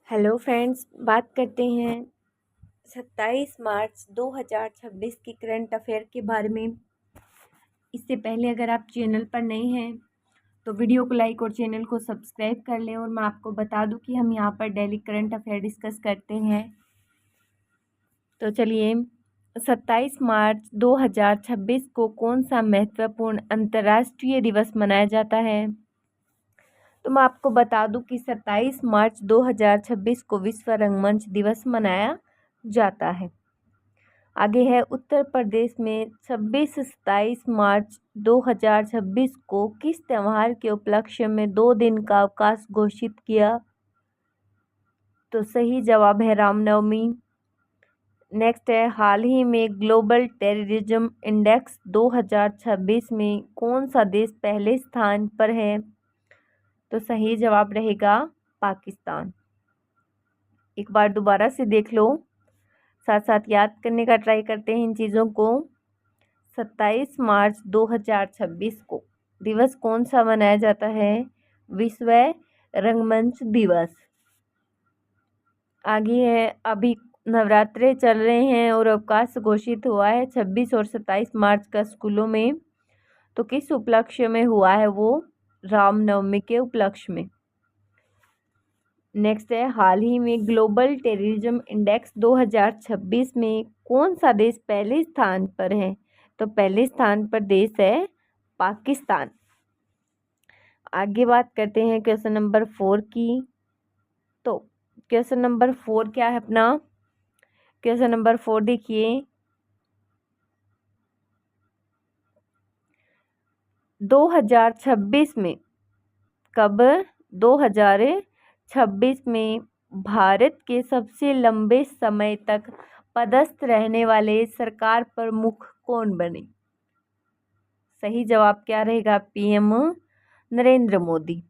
Hello friends, बात करते हैं 27 मार्च 2026 की करंट अफेयर के बारे में। इससे पहले अगर आप चैनल पर नए हैं तो वीडियो को लाइक और चैनल को सब्सक्राइब कर लें। और मैं आपको बता दूं कि हम यहाँ पर डेली करंट अफेयर डिस्कस करते हैं। तो चलिए, 27 मार्च 2026 को कौन सा महत्वपूर्ण अंतर्राष्ट्रीय दिवस मनाया जाता है? तो मैं आपको बता दूं कि 27 मार्च 2026 को विश्व रंगमंच दिवस मनाया जाता है। आगे है, उत्तर प्रदेश में 26-27 मार्च 2026 को किस त्यौहार के उपलक्ष्य में 2 दिन का अवकाश घोषित किया? तो सही जवाब है रामनवमी। नेक्स्ट है, हाल ही में ग्लोबल टेररिज्म इंडेक्स 2026 में कौन सा देश पहले स्थान पर है? तो सही जवाब रहेगा पाकिस्तान। एक बार दोबारा से देख लो, साथ साथ याद करने का ट्राई करते हैं इन चीज़ों को। 27 मार्च 2026 को दिवस कौन सा मनाया जाता है? विश्व रंगमंच दिवस। आगे है, अभी नवरात्रे चल रहे हैं और अवकाश घोषित हुआ है 26 और 27 मार्च का स्कूलों में। तो किस उपलक्ष्य में हुआ है वो? रामनवमी के उपलक्ष्य में। नेक्स्ट है, हाल ही में ग्लोबल टेररिज्म इंडेक्स 2026 में कौन सा देश पहले स्थान पर है? तो पहले स्थान पर देश है पाकिस्तान। आगे बात करते हैं क्वेश्चन नंबर 4 की। तो क्वेश्चन नंबर 4 क्या है अपना? क्वेश्चन नंबर 4 देखिए, 2026 में, कब? 2026 में भारत के सबसे लंबे समय तक पदस्थ रहने वाले सरकार प्रमुख कौन बने? सही जवाब क्या रहेगा? पीएम नरेंद्र मोदी।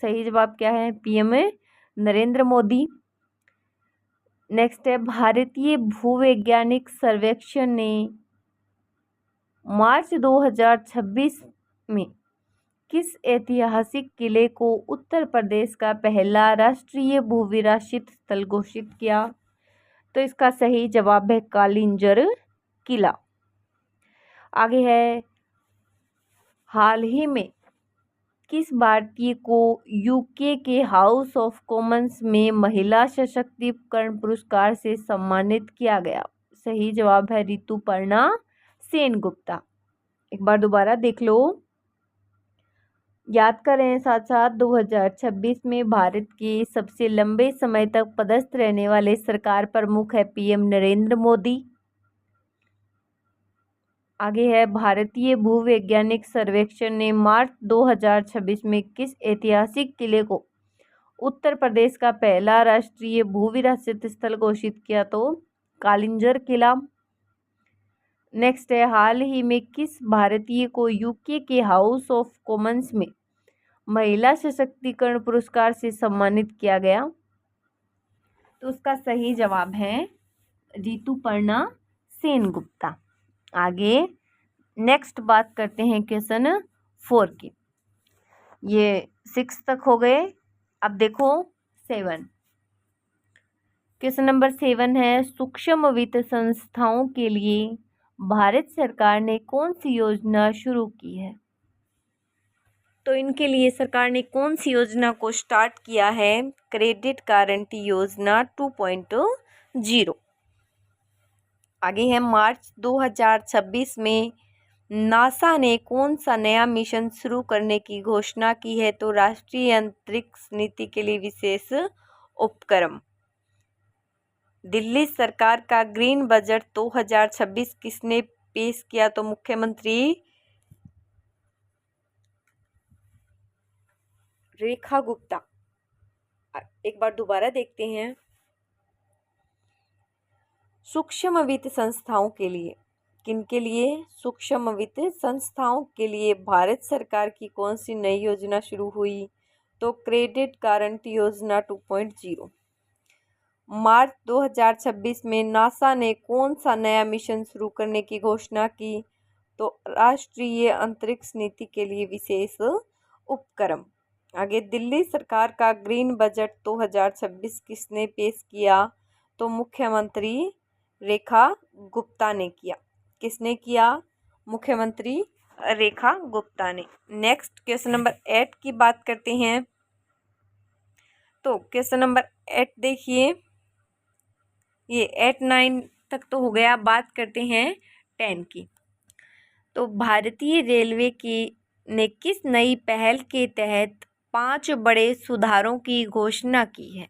सही जवाब क्या है? पीएम नरेंद्र मोदी। नेक्स्ट है, भारतीय भूवैज्ञानिक सर्वेक्षण ने मार्च 2026 में किस ऐतिहासिक किले को उत्तर प्रदेश का पहला राष्ट्रीय भूविरासत स्थल घोषित किया? तो इसका सही जवाब है कालिंजर किला। आगे है, हाल ही में किस भारतीय को यूके के हाउस ऑफ कॉमन्स में महिला सशक्तिकरण पुरस्कार से सम्मानित किया गया? सही जवाब है ऋतुपर्णा सेनगुप्ता। एक बार दोबारा देख लो, याद करें साथ साथ। 2026 में भारत के सबसे लंबे समय तक पदस्थ रहने वाले सरकार प्रमुख है पीएम नरेंद्र मोदी। आगे है, भारतीय भूवैज्ञानिक सर्वेक्षण ने मार्च 2026 में किस ऐतिहासिक किले को उत्तर प्रदेश का पहला राष्ट्रीय भूविरासत स्थल घोषित किया? तो कालिंजर किला। नेक्स्ट है, हाल ही में किस भारतीय को यूके के हाउस ऑफ कॉमन्स में महिला सशक्तिकरण पुरस्कार से सम्मानित किया गया? तो उसका सही जवाब है ऋतुपर्णा सेनगुप्ता। आगे नेक्स्ट बात करते हैं क्वेश्चन 4 की। ये 6 तक हो गए। अब देखो 7। क्वेश्चन नंबर 7 है, सूक्ष्म वित्त संस्थाओं के लिए भारत सरकार ने कौन सी योजना शुरू की है? तो इनके लिए सरकार ने कौन सी योजना को स्टार्ट किया है? क्रेडिट गारंटी योजना 2.0। आगे है, मार्च 2026 में नासा ने कौन सा नया मिशन शुरू करने की घोषणा की है? तो राष्ट्रीय अंतरिक्ष नीति के लिए विशेष उपक्रम। दिल्ली सरकार का ग्रीन बजट 2026 किसने पेश किया? तो मुख्यमंत्री रेखा गुप्ता। एक बार दोबारा देखते हैं, सूक्ष्म वित्त संस्थाओं के लिए, किनके लिए? सूक्ष्म वित्त संस्थाओं के लिए भारत सरकार की कौन सी नई योजना शुरू हुई? तो क्रेडिट गारंटी योजना 2.0। मार्च 2026 में नासा ने कौन सा नया मिशन शुरू करने की घोषणा की? तो राष्ट्रीय अंतरिक्ष नीति के लिए विशेष उपक्रम। आगे, दिल्ली सरकार का ग्रीन बजट 2026 किसने पेश किया? तो मुख्यमंत्री रेखा गुप्ता ने किया। किसने किया? मुख्यमंत्री रेखा गुप्ता ने। नेक्स्ट क्वेश्चन नंबर 8 की बात करते हैं। तो क्वेश्चन नंबर 8 देखिए, ये 8 9 तक तो हो गया। बात करते हैं 10 की। तो भारतीय रेलवे की ने किस नई पहल के तहत 5 बड़े सुधारों की घोषणा की है?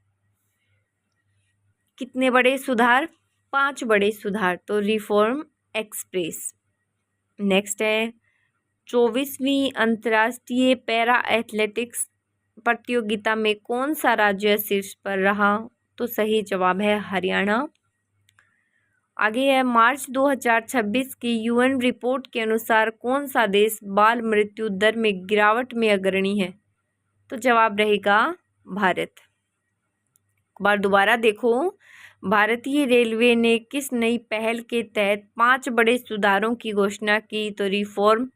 कितने बड़े सुधार? 5 बड़े सुधार। तो रिफॉर्म एक्सप्रेस। नेक्स्ट है, 24वीं अंतर्राष्ट्रीय पैरा एथलेटिक्स प्रतियोगिता में कौन सा राज्य शीर्ष पर रहा? तो सही जवाब है हरियाणा। आगे है, मार्च 2026 की यूएन रिपोर्ट के अनुसार कौन सा देश बाल मृत्यु दर में गिरावट में अग्रणी है? तो जवाब रहेगा भारत। एक बार दोबारा देखो, भारतीय रेलवे ने किस नई पहल के तहत 5 बड़े सुधारों की घोषणा की? तो रिफॉर्म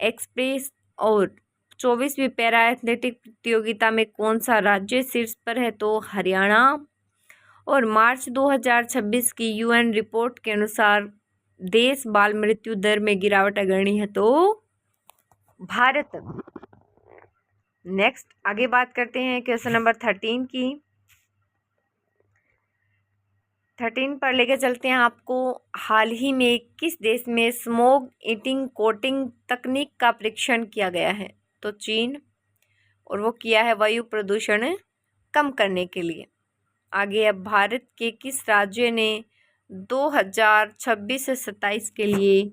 एक्सप्रेस। और 24वीं पैरा एथलेटिक प्रतियोगिता में कौन सा राज्य शीर्ष पर है? तो हरियाणा। और मार्च 2026 की यूएन रिपोर्ट के अनुसार देश बाल मृत्यु दर में गिरावट अग्रणी है, तो भारत। नेक्स्ट आगे बात करते हैं क्वेश्चन नंबर 13 की। 13 पर लेके चलते हैं आपको। हाल ही में किस देश में स्मोक ईटिंग कोटिंग तकनीक का परीक्षण किया गया है? तो चीन। और वो किया है वायु प्रदूषण कम करने के लिए। आगे है, भारत के किस राज्य ने 2026 से 27 के लिए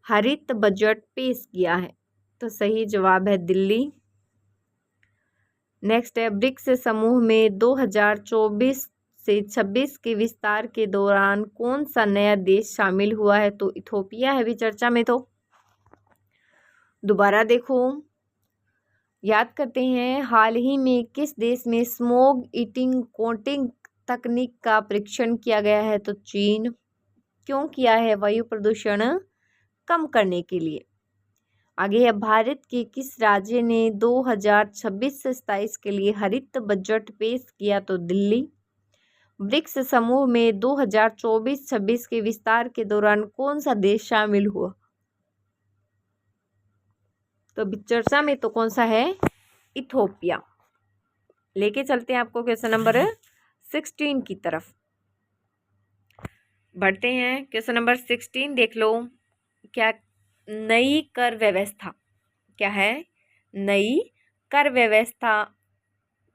हरित बजट पेश किया है? तो सही जवाब है दिल्ली। नेक्स्ट है, ब्रिक्स समूह में 2024 से 26 के विस्तार के दौरान कौन सा नया देश शामिल हुआ है? तो इथोपिया है अभी चर्चा में। तो दोबारा देखो, याद करते हैं, हाल ही में किस देश में स्मोक ईटिंग कोटिंग तकनीक का परीक्षण किया गया है? तो चीन। क्यों किया है? वायु प्रदूषण कम करने के लिए। आगे है, भारत के किस राज्य ने 2026 से 27 के लिए हरित बजट पेश किया? तो दिल्ली। ब्रिक्स समूह में 2024-26 के विस्तार के दौरान कौन सा देश शामिल हुआ? तो चर्चा में तो कौन सा है? इथोपिया। लेके चलते हैं आपको क्वेश्चन नंबर 16 की तरफ बढ़ते हैं। क्वेश्चन नंबर 16 देख लो। क्या नई कर व्यवस्था क्या है? नई कर व्यवस्था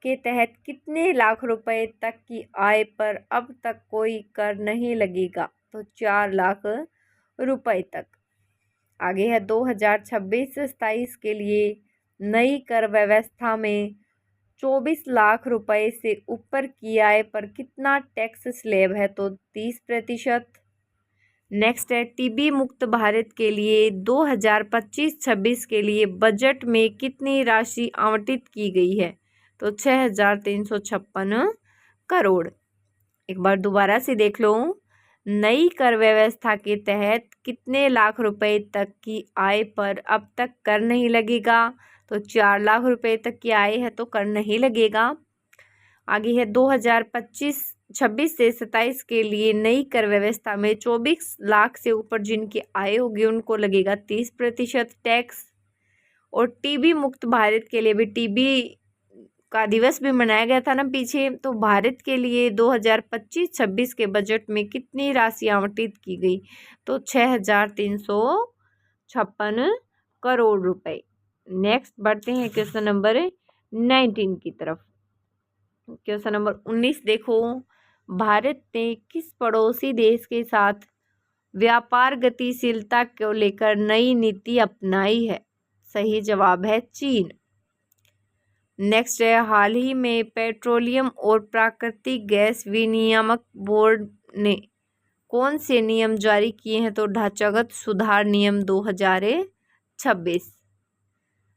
के तहत कितने लाख रुपए तक की आय पर अब तक कोई कर नहीं लगेगा? तो 4 लाख रुपए तक। आगे है, 2026 से 27 के लिए नई कर व्यवस्था में 24 लाख रुपए से ऊपर की आय पर कितना टैक्स स्लैब है? तो 30%। नेक्स्ट है, टीबी मुक्त भारत के लिए 2025-26 के लिए बजट में कितनी राशि आवंटित की गई है? तो 6,356 करोड़। एक बार दोबारा से देख लो, नई कर व्यवस्था के तहत कितने लाख रुपए तक की आय पर अब तक कर नहीं लगेगा? तो 4 लाख रुपए तक की आय है तो कर नहीं लगेगा। आगे है, 2025-26 से 27 के लिए नई कर व्यवस्था में 24 लाख से ऊपर जिनकी आय होगी उनको लगेगा 30% टैक्स। और टीबी मुक्त भारत के लिए भी, टीबी का दिवस भी मनाया गया था ना पीछे, तो भारत के लिए 2025-26 के बजट में कितनी राशि आवंटित की गई? तो 6,356 करोड़ रुपए। नेक्स्ट बढ़ते हैं क्वेश्चन नंबर 19 की तरफ। क्वेश्चन नंबर 19 देखो, भारत ने किस पड़ोसी देश के साथ व्यापार गतिशीलता को लेकर नई नीति अपनाई है? सही जवाब है चीन। नेक्स्ट है, हाल ही में पेट्रोलियम और प्राकृतिक गैस विनियामक बोर्ड ने कौन से नियम जारी किए हैं? तो ढांचागत सुधार नियम 2026।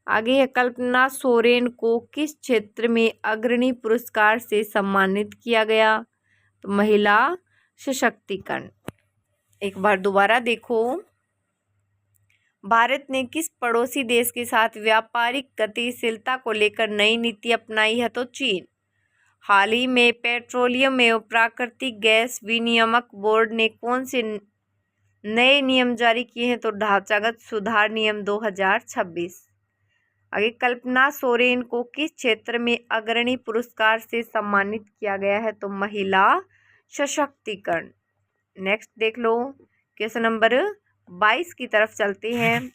आगे है, कल्पना सोरेन को किस क्षेत्र में अग्रणी पुरस्कार से सम्मानित किया गया? तो महिला सशक्तिकरण। एक बार दोबारा देखो, भारत ने किस पड़ोसी देश के साथ व्यापारिक गतिशीलता को लेकर नई नीति अपनाई है? तो चीन। हाल ही में पेट्रोलियम एवं प्राकृतिक गैस विनियामक बोर्ड ने कौन से नए नियम जारी किए हैं? तो ढांचागत सुधार नियम 2026। आगे, कल्पना सोरेन को किस क्षेत्र में अग्रणी पुरस्कार से सम्मानित किया गया है? तो महिला सशक्तिकरण। नेक्स्ट देख लो, क्वेश्चन नंबर 22 की तरफ चलते हैं।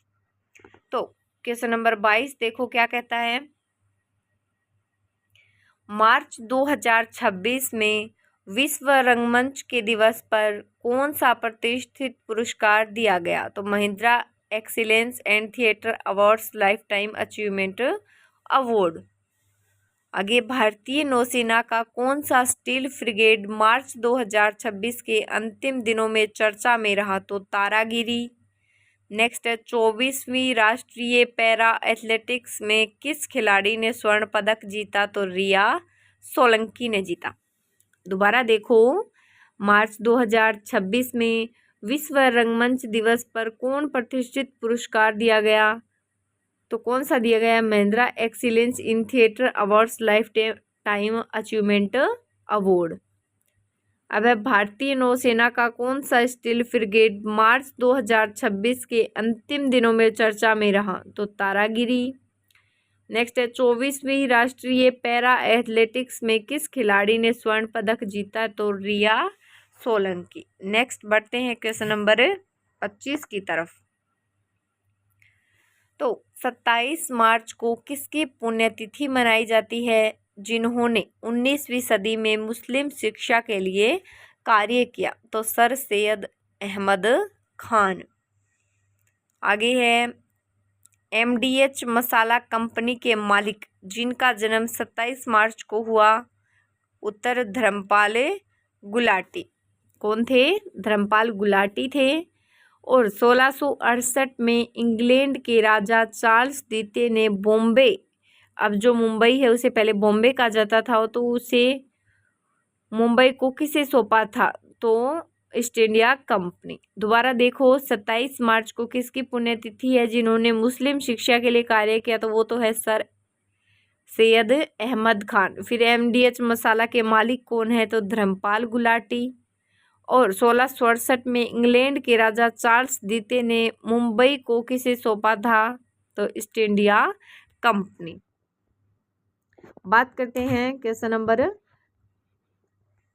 तो क्वेश्चन नंबर 22 देखो क्या कहता है। मार्च 2026 में विश्व रंगमंच के दिवस पर कौन सा प्रतिष्ठित पुरस्कार दिया गया? तो Mahindra excellence and theatre awards life time achievement award. आगे, भारतीय नौसेना का कौन सा स्टील फ्रिगेड मार्च 2026 के अंतिम दिनों में चर्चा में रहा? तो तारागिरी। नेक्स्ट है, 24वीं राष्ट्रीय पैरा एथलेटिक्स में किस खिलाड़ी ने स्वर्ण पदक जीता? तो रिया सोलंकी ने जीता। दोबारा देखो, मार्च 2026 में विश्व रंगमंच दिवस पर कौन प्रतिष्ठित पुरस्कार दिया गया? तो कौन सा दिया गया? Mahindra excellence in theatre awards life time achievement award. अब है, भारतीय नौसेना का कौन सा स्टील फ्रिगेड मार्च 2026 के अंतिम दिनों में चर्चा में रहा? तो तारागिरी। नेक्स्ट है, 24वीं राष्ट्रीय पैरा एथलेटिक्स में किस खिलाड़ी ने स्वर्ण पदक जीता? तो रिया सोलंकी। नेक्स्ट बढ़ते हैं क्वेश्चन नंबर 25 की तरफ। तो 27 मार्च को किसकी पुण्यतिथि मनाई जाती है जिन्होंने 19वीं सदी में मुस्लिम शिक्षा के लिए कार्य किया? तो सर सैयद अहमद खान। आगे है, MDH मसाला कंपनी के मालिक जिनका जन्म 27 मार्च को हुआ? उत्तर, धर्मपाल गुलाटी। कौन थे? धर्मपाल गुलाटी थे। और 1668 में इंग्लैंड के राजा चार्ल्स द्वितीय ने बॉम्बे, अब जो मुंबई है उसे पहले बॉम्बे कहा जाता था, तो उसे मुंबई को किसे सौंपा था? तो ईस्ट इंडिया कंपनी। दोबारा देखो, 27 मार्च को किसकी पुण्यतिथि है जिन्होंने मुस्लिम शिक्षा के लिए कार्य किया? तो वो तो है सर सैयद अहमद खान। फिर MDH मसाला के मालिक कौन है? तो धर्मपाल गुलाटी। और 1668 में इंग्लैंड के राजा चार्ल्स द्वितीय ने मुंबई को किसे सौंपा था? तो ईस्ट इंडिया कंपनी। बात करते हैं क्वेश्चन नंबर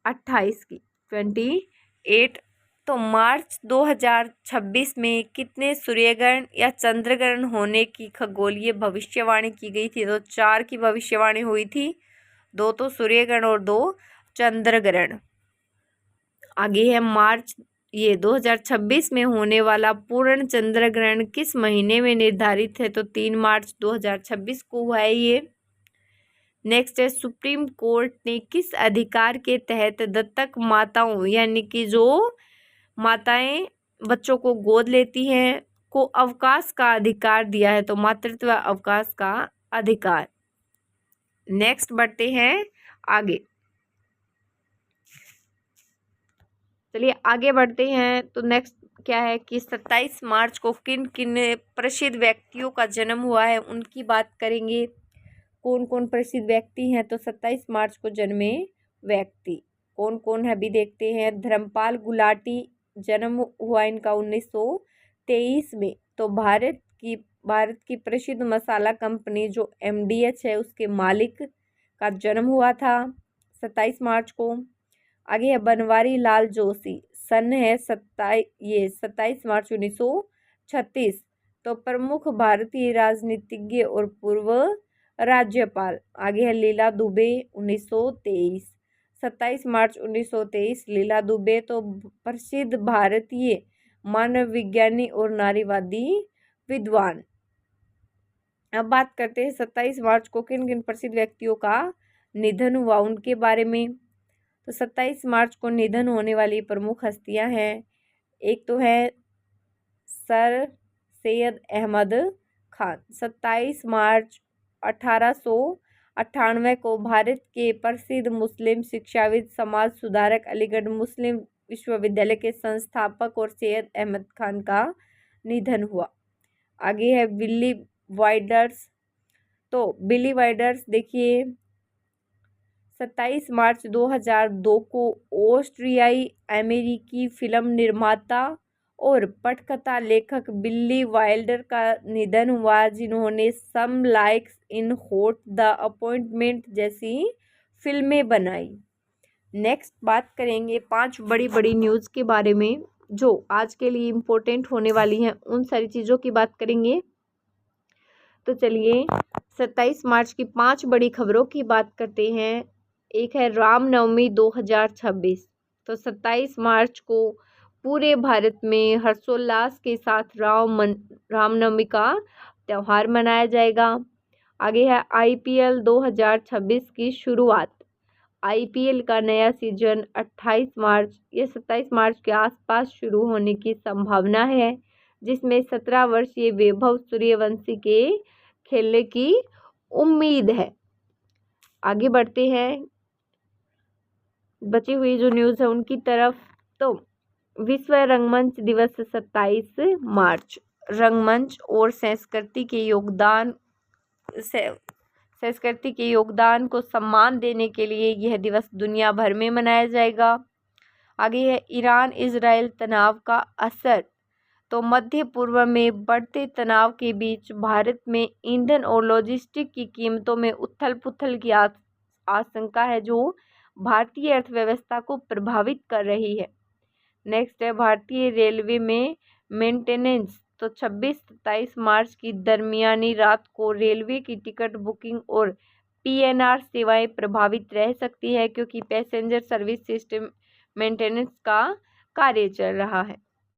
28 की, 28। तो मार्च 2026 में कितने सूर्यग्रहण या चंद्रग्रहण होने की खगोलीय भविष्यवाणी की गई थी? तो 4 की भविष्यवाणी हुई थी, 2 तो सूर्यग्रहण और 2 चंद्रग्रहण। आगे है, मार्च 2026 में होने वाला पूर्ण चंद्र ग्रहण किस महीने में निर्धारित है? तो 3 मार्च 2026 को हुआ है ये। नेक्स्ट है, सुप्रीम कोर्ट ने किस अधिकार के तहत दत्तक माताओं, यानी कि जो माताएं बच्चों को गोद लेती हैं, को अवकाश का अधिकार दिया है? तो मातृत्व अवकाश का अधिकार। नेक्स्ट बढ़ते हैं आगे। चलिए आगे बढ़ते हैं। तो नेक्स्ट क्या है कि 27 मार्च को किन किन प्रसिद्ध व्यक्तियों का जन्म हुआ है, उनकी बात करेंगे। कौन कौन प्रसिद्ध व्यक्ति हैं? तो 27 मार्च को जन्मे व्यक्ति कौन कौन है अभी देखते हैं। धर्मपाल गुलाटी, जन्म हुआ इनका 1923 में। तो भारत की प्रसिद्ध मसाला कंपनी जो MDH है उसके मालिक का जन्म हुआ था 27 मार्च को। आगे है, बनवारी लाल जोशी, सन है 27 मार्च 1936। तो प्रमुख भारतीय राजनीतिज्ञ और पूर्व राज्यपाल। आगे है, लीला दुबे 1923, 27 मार्च 1923 लीला दुबे तो प्रसिद्ध भारतीय मानव विज्ञानी और नारीवादी विद्वान। अब बात करते हैं 27 मार्च को किन किन प्रसिद्ध व्यक्तियों का निधन हुआ उनके बारे में। तो 27 मार्च को निधन होने वाली प्रमुख हस्तियां हैं। एक तो है सर सैयद अहमद खान। 27 मार्च 1898 को भारत के प्रसिद्ध मुस्लिम शिक्षाविद, समाज सुधारक, अलीगढ़ मुस्लिम विश्वविद्यालय के संस्थापक और सैयद अहमद खान का निधन हुआ। आगे है बिली वाइडर्स। तो बिली वाइडर्स देखिए 27 मार्च 2002 को ऑस्ट्रियाई अमेरिकी फिल्म निर्माता और पटकथा लेखक बिली वाइल्डर का निधन हुआ, जिन्होंने some likes in hot, the appointment जैसी फिल्में बनाई। नेक्स्ट बात करेंगे 5 बड़ी बड़ी न्यूज़ के बारे में जो आज के लिए इम्पोर्टेंट होने वाली हैं, उन सारी चीज़ों की बात करेंगे। तो चलिए 27 मार्च की 5 बड़ी खबरों की बात करते हैं। एक है रामनवमी 2026। तो 27 मार्च को पूरे भारत में हर्षोल्लास के साथ रामनवमी का त्यौहार मनाया जाएगा। आगे है IPL 2026 की शुरुआत। IPL का नया सीजन 28 मार्च या 27 मार्च के आसपास शुरू होने की संभावना है, जिसमें 17 वर्षीय वैभव सूर्यवंशी के खेलने की उम्मीद है। आगे बढ़ते हैं बची हुई जो न्यूज़ है उनकी तरफ। तो विश्व रंगमंच दिवस 27 मार्च। रंगमंच और संस्कृति के योगदान को सम्मान देने के लिए यह दिवस दुनिया भर में मनाया जाएगा। आगे है ईरान इजराइल तनाव का असर। तो मध्य पूर्व में बढ़ते तनाव के बीच भारत में ईंधन और लॉजिस्टिक की कीमतों में उथल पुथल की आशंका है, जो भारतीय अर्थव्यवस्था को प्रभावित कर रही है। नेक्स्ट है भारतीय रेलवे में मेंटेनेंस। तो 26-27 मार्च की दरमियानी रात को रेलवे की टिकट बुकिंग और PNR सेवाएं प्रभावित रह सकती है, क्योंकि पैसेंजर सर्विस सिस्टम मेंटेनेंस का कार्य चल रहा है।